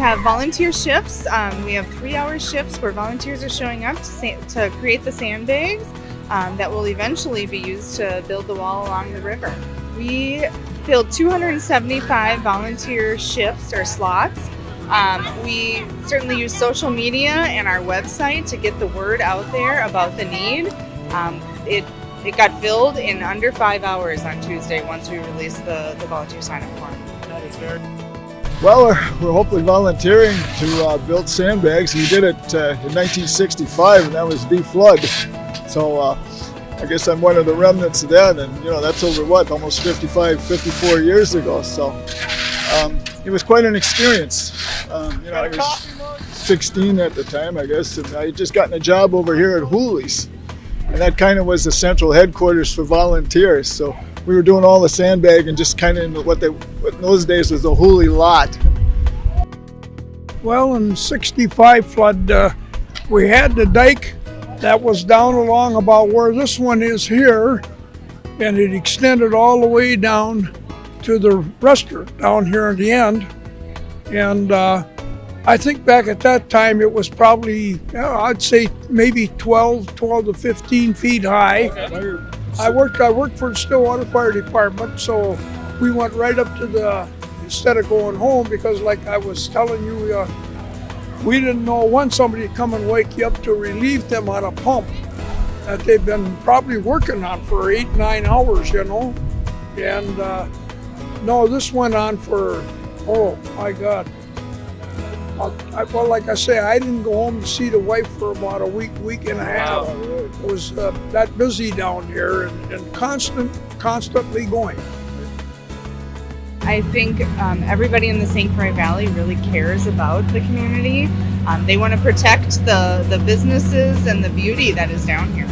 have volunteer shifts. We have 3-hour shifts where volunteers are showing up to create the sandbags that will eventually be used to build the wall along the river. We filled 275 volunteer shifts or slots. We certainly use social media and our website to get the word out there about the need. It got filled in under 5 hours on Tuesday once we released the volunteer sign-up form. Well, we're hopefully volunteering to build sandbags. We did it in 1965, and that was the flood. So I guess I'm one of the remnants of that, and that's over almost 54 years ago. So it was quite an experience. I was 16 at the time, I guess, and I had just gotten a job over here at Hooley's, and that kind of was the central headquarters for volunteers. So we were doing all the sandbagging, just kind of in what in those days was the Hooley lot. Well, in '65 flood, we had the dike that was down along about where this one is here, and it extended all the way down to the restaurant down here at the end. And I think back at that time it was probably, I'd say maybe 12 to 15 feet high. Okay. I worked for the Stillwater Fire Department, so we went right up to instead of going home, because like I was telling you, we didn't know when somebody would come and wake you up to relieve them on a pump that they've been probably working on for 8-9 hours, And no, this went on for, oh my God. Well, like I say, I didn't go home to see the wife for about a week and a half. It was that busy down here and constantly going. I think everybody in the St. Croix Valley really cares about the community. They want to protect the businesses and the beauty that is down here.